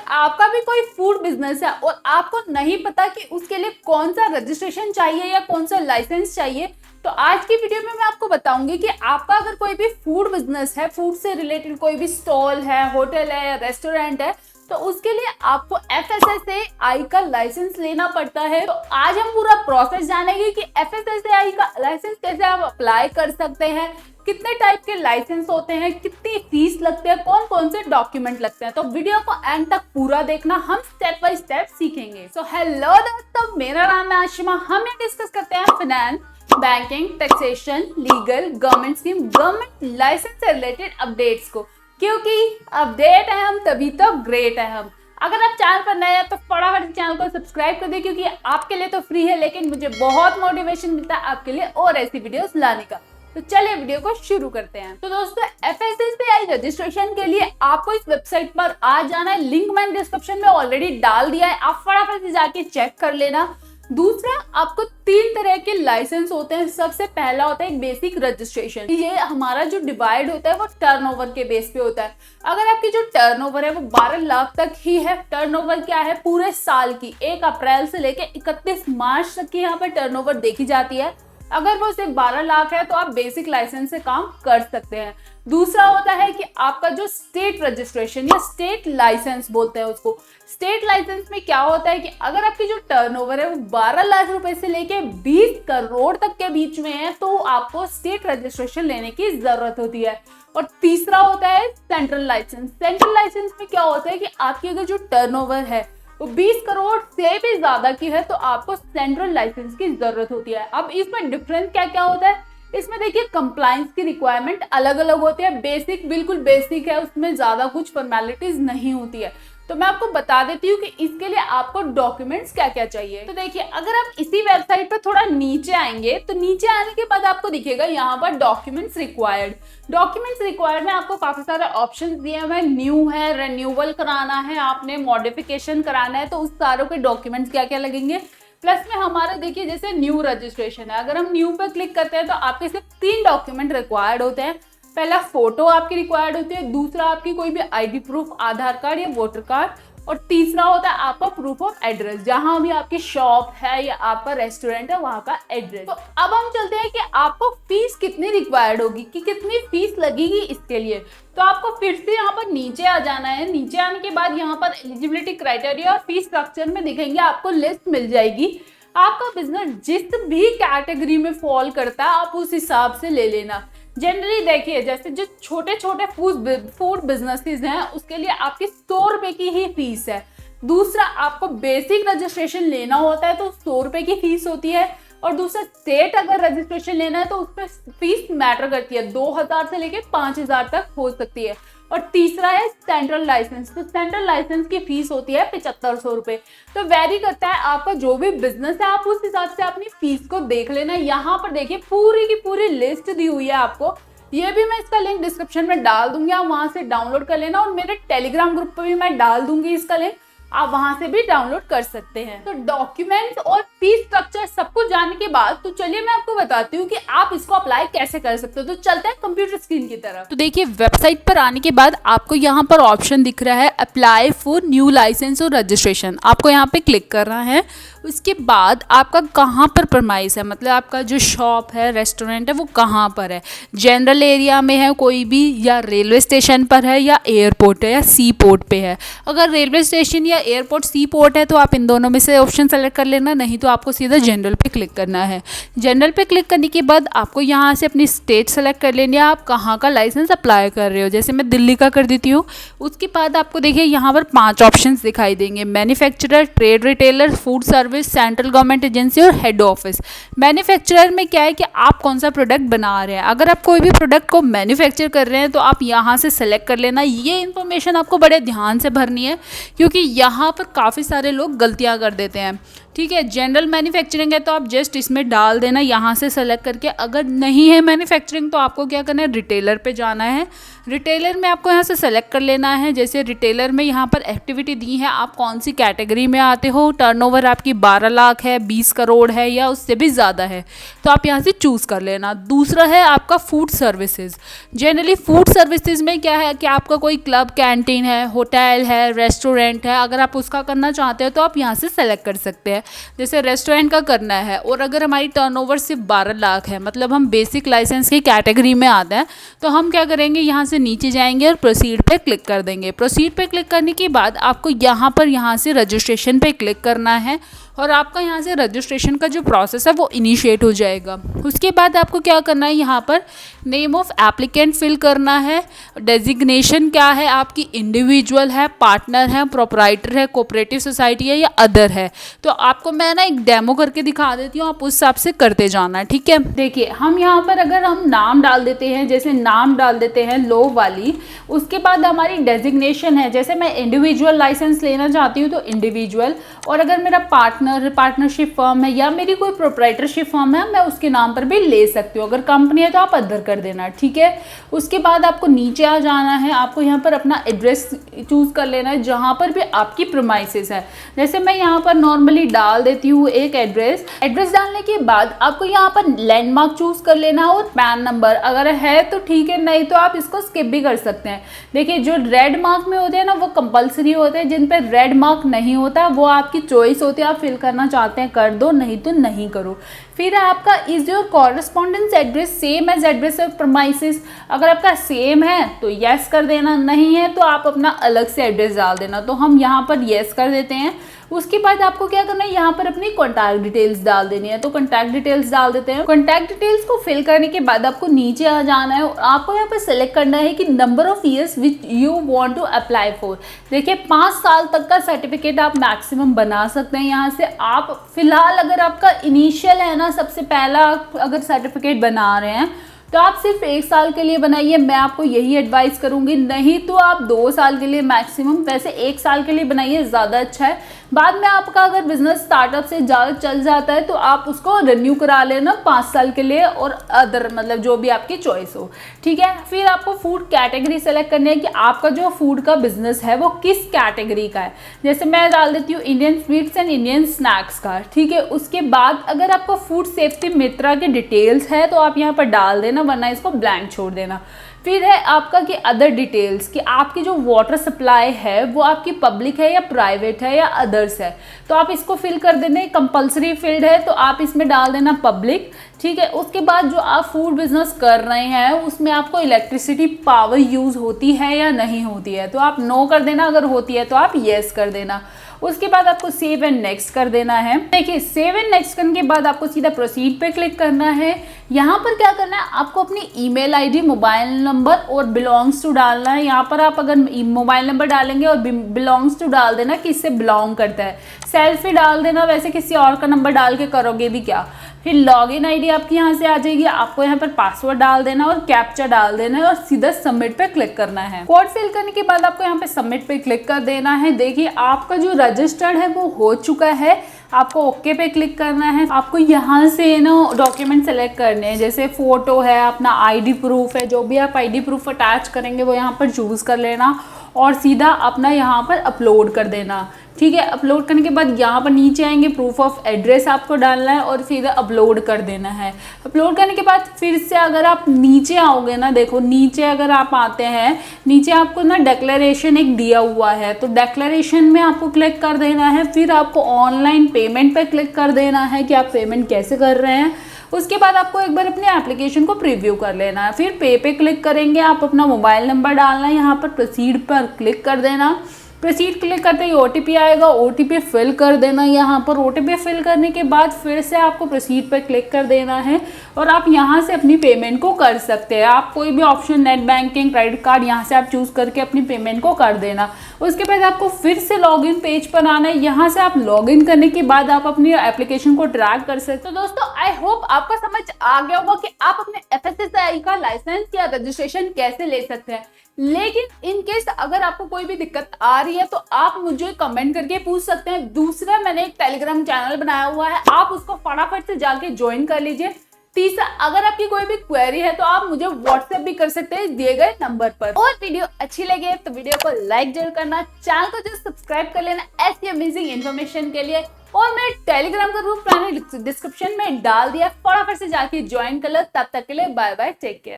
आपका भी कोई फूड बिजनेस है और आपको नहीं पता कि उसके लिए कौन सा रजिस्ट्रेशन चाहिए या कौन सा लाइसेंस चाहिए, तो आज की वीडियो में मैं आपको बताऊंगी कि आपका अगर कोई भी फूड बिजनेस है, फूड से रिलेटेड कोई भी स्टॉल है, होटल है या रेस्टोरेंट है, तो उसके लिए आपको FSSAI का लाइसेंस लेना पड़ता है। तो आज हम पूरा प्रोसेस जानेंगे कि FSSAI का लाइसेंस कैसे आप अप्लाई कर सकते हैं, कितने टाइप के लाइसेंस होते हैं, कितनी फीस लगते हैं, कौन कौन से डॉक्यूमेंट लगते हैं। तो वीडियो को एंड तक पूरा देखना, हम स्टेप बाय स्टेप सीखेंगे। सो हेलो दोस्तों, मेरा नाम है आशिमा। हम ये डिस्कस करते हैं finance, banking, taxation, legal, government scheme, government license से रिलेटेड अपडेट्स को, क्योंकि अपडेट है हम तभी तो ग्रेट है हम। अगर आप चैनल पर नए हैं तो फटाफट चैनल को सब्सक्राइब कर दें, क्योंकि आपके लिए तो फ्री है, लेकिन मुझे बहुत मोटिवेशन मिलता है आपके लिए और ऐसी वीडियोस लाने का। तो चलिए वीडियो को शुरू करते हैं। तो दोस्तों, FSSAI रजिस्ट्रेशन के लिए आपको इस वेबसाइट पर आ जाना है। लिंक मैंने डिस्क्रिप्शन में ऑलरेडी डाल दिया है, आप फटाफट से जाके चेक कर लेना। दूसरा, आपको 3 तरह के लाइसेंस होते हैं। सबसे पहला होता है एक बेसिक रजिस्ट्रेशन। ये हमारा जो डिवाइड होता है वो टर्नओवर के बेस पे होता है। अगर आपकी जो टर्नओवर है वो 12 लाख तक ही है, टर्नओवर क्या है पूरे साल की, 1 अप्रैल से लेकर 31 मार्च तक की यहाँ पर टर्नओवर देखी जाती है। अगर वो सिर्फ 12 लाख है तो आप बेसिक लाइसेंस से काम कर सकते हैं। दूसरा होता है कि आपका जो स्टेट रजिस्ट्रेशन या स्टेट लाइसेंस बोलते हैं उसको। स्टेट लाइसेंस में क्या होता है कि अगर आपकी जो टर्नओवर है वो 12 लाख रुपए से लेके 20 करोड़ तक के बीच में है, तो आपको स्टेट रजिस्ट्रेशन लेने की जरूरत होती है। और तीसरा होता है सेंट्रल लाइसेंस। सेंट्रल लाइसेंस में क्या होता है कि आपकी अगर जो टर्नओवर है वो 20 करोड़ से भी ज्यादा की है, तो आपको सेंट्रल लाइसेंस की जरूरत होती है। अब इसमें डिफरेंस क्या क्या होता है, इसमें देखिए कंप्लायंस की रिक्वायरमेंट अलग अलग होती है। बेसिक बिल्कुल बेसिक है, उसमें ज्यादा कुछ फॉर्मेलिटीज नहीं होती है। तो मैं आपको बता देती हूँ कि इसके लिए आपको डॉक्यूमेंट्स क्या क्या चाहिए। तो देखिए, अगर आप इसी वेबसाइट पर थोड़ा नीचे आएंगे तो नीचे आने के बाद आपको दिखेगा यहाँ पर डॉक्यूमेंट्स रिक्वायर्ड। डॉक्यूमेंट्स रिक्वायर्ड में आपको काफी सारे ऑप्शंस दिए हुए हैं। न्यू है, रेन्यूअल कराना है, आपने मॉडिफिकेशन कराना है, तो उस सारों के डॉक्यूमेंट्स क्या क्या लगेंगे। प्लस में हमारा देखिए जैसे न्यू रजिस्ट्रेशन है, अगर हम न्यू पर क्लिक करते हैं तो आपके सिर्फ 3 डॉक्यूमेंट रिक्वायर्ड होते हैं। पहला फोटो आपकी रिक्वायर्ड होती है, दूसरा आपकी कोई भी आईडी प्रूफ, आधार कार्ड या वोटर कार्ड, और तीसरा होता है आपका प्रूफ ऑफ एड्रेस, जहां भी आपकी शॉप है या आपका रेस्टोरेंट है वहां का एड्रेस। तो अब हम चलते हैं कि आपको फीस कितनी रिक्वायर्ड होगी, कि कितनी फीस लगेगी इसके लिए। तो आपको फिर से यहाँ पर नीचे आ जाना है। नीचे आने के बाद यहाँ पर एलिजिबिलिटी क्राइटेरिया और फीस स्ट्रक्चर में दिखेंगे, आपको लिस्ट मिल जाएगी। आपका बिजनेस जिस भी कैटेगरी में फॉल करता है आप उस हिसाब से ले लेना। जनरली देखिए, जैसे जो छोटे छोटे फूड बिजनेसेस हैं उसके लिए आपकी 100 रुपए की ही फीस है। दूसरा, आपको बेसिक रजिस्ट्रेशन लेना होता है तो 100 रुपए की फीस होती है। और दूसरा, स्टेट अगर रजिस्ट्रेशन लेना है तो उसमें फीस मैटर करती है, 2000 से लेके 5000 तक हो सकती है। और तीसरा है सेंट्रल लाइसेंस। तो सेंट्रल लाइसेंस की फीस होती है 7500 रुपए। तो वेरी करता है आपका जो भी बिजनेस है, आप उस हिसाब से अपनी फीस को देख लेना। यहाँ पर देखिए पूरी की पूरी लिस्ट दी हुई है आपको। ये भी मैं इसका लिंक डिस्क्रिप्शन में डाल दूंगी, आप वहां से डाउनलोड कर लेना। और मेरे टेलीग्राम ग्रुप पर भी मैं डाल दूंगी इसका लिंक, आप वहां से भी डाउनलोड कर सकते हैं। तो डॉक्यूमेंट्स और फीस स्ट्रक्चर सब कुछ जानने के बाद तो चलिए मैं आपको बताती हूँ कि आप इसको अप्लाई कैसे कर सकते हो। तो चलते हैं कंप्यूटर स्क्रीन की तरफ। तो देखिए, वेबसाइट पर आने के बाद आपको यहाँ पर ऑप्शन दिख रहा है अप्लाई फॉर न्यू लाइसेंस और रजिस्ट्रेशन। आपको यहाँ पे क्लिक करना है। उसके बाद आपका कहाँ पर प्रमाइस है, मतलब आपका जो शॉप है, रेस्टोरेंट है, वो कहाँ पर है। जनरल एरिया में है कोई भी, या रेलवे स्टेशन पर है, या एयरपोर्ट है, या सी पोर्ट पे है। अगर रेलवे स्टेशन या एयरपोर्ट, सी पोर्ट है तो आप इन दोनों में से ऑप्शन सेलेक्ट कर लेना, नहीं तो आपको सीधा जनरल पे क्लिक करना है। जनरल पे क्लिक करने के बाद आपको यहाँ से अपनी स्टेट सेलेक्ट कर लेनी है, आप कहाँ का लाइसेंस अप्लाई कर रहे हो। जैसे मैं दिल्ली का कर देती हूँ। उसके बाद आपको देखिए यहाँ पर 5 ऑप्शन दिखाई देंगे, manufacturer, trade retailer, food service, central government agency और हेड ऑफिस। मैन्युफैक्चरर में क्या है कि आप कौन सा प्रोडक्ट बना रहे हैं। अगर आप कोई भी प्रोडक्ट को मैन्युफैक्चर कर रहे हैं तो आप यहाँ से सेलेक्ट कर लेना। ये इन्फॉर्मेशन आपको बड़े ध्यान से भरनी है, क्योंकि यहाँ पर काफ़ी सारे लोग गलतियाँ कर देते हैं। ठीक है, जनरल मैन्युफैक्चरिंग है तो आप जस्ट इसमें डाल देना यहाँ से सेलेक्ट करके। अगर नहीं है मैन्युफैक्चरिंग तो आपको क्या करना है, रिटेलर पे जाना है। रिटेलर में आपको यहाँ से सेलेक्ट कर लेना है। जैसे रिटेलर में यहाँ पर एक्टिविटी दी है, आप कौन सी कैटेगरी में आते हो, टर्नओवर आपकी 12 लाख है, 20 करोड़ है या उससे भी ज़्यादा है, तो आप यहाँ से चूज़ कर लेना। दूसरा है आपका food services. Generally food services में क्या है कि आपका कोई क्लब, कैंटीन है, होटल है, रेस्टोरेंट है, अगर आप उसका करना चाहते हो तो आप यहाँ से सेलेक्ट कर सकते हैं। जैसे रेस्टोरेंट का करना है और अगर हमारी टर्नओवर सिर्फ 12 लाख है, मतलब हम बेसिक लाइसेंस की कैटेगरी में आते हैं, तो हम क्या करेंगे, यहाँ से नीचे जाएंगे और प्रोसीड पे क्लिक कर देंगे। प्रोसीड पे क्लिक करने के बाद आपको यहाँ से रजिस्ट्रेशन पे क्लिक करना है और आपका यहाँ से रजिस्ट्रेशन का जो प्रोसेस है वो इनिशिएट हो जाएगा। उसके बाद आपको क्या करना है, यहाँ पर नेम ऑफ एप्लीकेंट फिल करना है, डेजिग्नेशन क्या है आपकी, इंडिविजुअल है, पार्टनर है, प्रोपराइटर है, कोऑपरेटिव सोसाइटी है या अदर है। तो आपको मैं ना एक डेमो करके दिखा देती हूँ, आप उस हिसाब से करते जाना है, ठीक है। देखिए हम यहाँ पर अगर हम नाम डाल देते हैं, जैसे नाम डाल देते हैं लो वाली, उसके बाद हमारी डेजिग्नेशन है, जैसे मैं इंडिविजुअल लाइसेंस लेना चाहती हूँ तो इंडिविजुअल, और अगर मेरा पार्टनरशिप फर्म है या मेरी कोई प्रोपराइटरशिप फर्म है, मैं उसके नाम पर भी ले सकती हूँ। अगर कंपनी है तो आप अदर कर देना, ठीक है। उसके बाद आपको नीचे आ जाना है, आपको यहाँ पर अपना एड्रेस चूज कर लेना है जहाँ पर भी आपकी प्रीमाइसेस है। जैसे मैं यहाँ पर नॉर्मली डाल देती हूँ एक एड्रेस डालने के बाद आपको यहाँ पर लैंडमार्क चूज कर लेना है और पैन नंबर अगर है तो ठीक है, नहीं तो आप इसको स्किप भी कर सकते हैं। देखिए जो रेड मार्क में होते हैं ना वो कंपलसरी होते हैं, जिन पर रेड मार्क नहीं होता वो आपकी चॉइस होती है, आप फिल करना चाहते हैं कर दो, नहीं तो नहीं करो। फिर आपका is your correspondence address same as address of premises, अगर आपका सेम है तो यस कर देना, नहीं है तो आप अपना अलग से एड्रेस डाल देना। तो हम यहाँ पर यस कर देते हैं। उसके बाद आपको क्या करना है, यहाँ पर अपनी कॉन्टैक्ट डिटेल्स डाल देनी है, तो कॉन्टैक्ट डिटेल्स डाल देते हैं। कॉन्टैक्ट डिटेल्स को फिल करने के बाद आपको नीचे आ जाना है और आपको यहाँ पर सेलेक्ट करना है कि number of years which you want to apply for. देखिए 5 साल तक का सर्टिफिकेट आप मैक्सिमम बना सकते हैं यहाँ से। आप फिलहाल अगर आपका इनिशियल है ना, सबसे पहला अगर सर्टिफिकेट बना रहे हैं तो आप सिर्फ 1 साल के लिए बनाइए, मैं आपको यही एडवाइस करूंगी। नहीं तो आप 2 साल के लिए मैक्सिमम, वैसे 1 साल के लिए बनाइए, ज़्यादा अच्छा है। बाद में आपका अगर बिजनेस स्टार्टअप से ज़्यादा चल जाता है तो आप उसको रिन्यू करा लेना 5 साल के लिए, और अदर मतलब जो भी आपकी चॉइस हो, ठीक है। फिर आपको फूड कैटेगरी सेलेक्ट करनी है कि आपका जो फूड का बिजनेस है वो किस कैटेगरी का है। जैसे मैं डाल देती हूँ Indian sweets and Indian snacks का, ठीक है। उसके बाद अगर आपको फूड सेफ्टी मित्रा के डिटेल्स है तो आप यहाँ पर डाल देना, वरना इसको ब्लैंक छोड़ देना। फिर है आपका कि अदर डिटेल्स कि आपकी जो वाटर सप्लाई है वो आपकी पब्लिक है या प्राइवेट है या अदर्स है, तो आप इसको फिल कर देना। कंपलसरी फील्ड है तो आप इसमें डाल देना पब्लिक, ठीक है। उसके बाद जो आप फूड बिजनेस कर रहे हैं उसमें आपको इलेक्ट्रिसिटी पावर यूज होती है या नहीं होती है, तो आप नो कर देना, अगर होती है तो आप येस कर देना। उसके बाद आपको सेव एंड नेक्स्ट कर देना है। देखिए सेव एंड नेक्स्ट करने के बाद आपको सीधा प्रोसीड पे क्लिक करना है। यहाँ पर क्या करना है, आपको अपनी ईमेल आईडी, मोबाइल नंबर और बिलोंग्स टू डालना है। यहाँ पर आप अगर मोबाइल नंबर डालेंगे और बिलोंग्स टू डाल देना, किससे बिलोंग करता है, सेल्फी डाल देना, वैसे किसी और का नंबर डाल के करोगे भी क्या। फिर लॉगिन आईडी आपकी यहाँ से आ जाएगी, आपको यहाँ पर पासवर्ड डाल देना और कैप्चा डाल देना है और सीधा सबमिट पे क्लिक करना है। कोड फिल करने के बाद आपको यहाँ पे सबमिट पे क्लिक कर देना है। देखिए आपका जो रजिस्टर्ड है वो हो चुका है, आपको ओके पे क्लिक करना है। आपको यहाँ से ना डॉक्यूमेंट सेलेक्ट करने हैं, जैसे फोटो है, अपना आईडी प्रूफ है, जो भी आप आईडी प्रूफ अटैच करेंगे वो यहाँ पर चूज कर लेना और सीधा अपना यहाँ पर अपलोड कर देना, ठीक है। अपलोड करने के बाद यहाँ पर नीचे आएंगे, प्रूफ ऑफ एड्रेस आपको डालना है और फिर अपलोड कर देना है। अपलोड करने के बाद फिर से अगर आप नीचे आओगे ना, देखो नीचे अगर आप आते हैं, नीचे आपको ना डिक्लेरेशन एक दिया हुआ है, तो डिक्लेरेशन में आपको क्लिक कर देना है। फिर आपको ऑनलाइन पेमेंट पे क्लिक कर देना है कि आप पेमेंट कैसे कर रहे हैं। उसके बाद आपको एक बार अपने एप्लीकेशन को प्रीव्यू कर लेना है। फिर पे क्लिक करेंगे, आप अपना मोबाइल नंबर डालना है, यहाँ पर प्रोसीड पर क्लिक कर देना। प्रोसीड क्लिक करते ही ओटीपी आएगा, ओटीपी फिल कर देना। यहाँ पर ओटीपी फिल करने के बाद फिर से आपको प्रोसीड पर क्लिक कर देना है और आप यहाँ से अपनी पेमेंट को कर सकते हैं। आप कोई भी option, net banking, credit card, यहाँ से आप चूज करके अपनी पेमेंट को कर देना। उसके बाद आपको फिर से लॉगिन पेज पर आना है। यहाँ से आप लॉगिन करने के बाद आप अपनी एप्लीकेशन को ट्रैक कर सकते हो। तो दोस्तों आई होप आपको समझ आ गया होगा कि आप अपने FSSAI का लाइसेंस या रजिस्ट्रेशन कैसे ले सकते हैं। लेकिन इन केस अगर आपको कोई भी दिक्कत आ रही है तो आप मुझे कमेंट करके पूछ सकते हैं। दूसरा, मैंने एक टेलीग्राम चैनल बनाया हुआ है, आप उसको फटाफट से जाके ज्वाइन कर लीजिए। तीसरा, अगर आपकी कोई भी क्वेरी है तो आप मुझे व्हाट्सएप भी कर सकते हैं दिए गए नंबर पर। और वीडियो अच्छी लगे तो वीडियो को लाइक जरूर करना, चैनल को जस्ट सब्सक्राइब कर लेना ऐसी अमेजिंग इन्फॉर्मेशन के लिए। और मेरे टेलीग्राम का ग्रुप मैंने डिस्क्रिप्शन में डाल दिया, फटाफट से जाके ज्वाइन कर लो। तब तक के लिए बाय बाय, टेक केयर।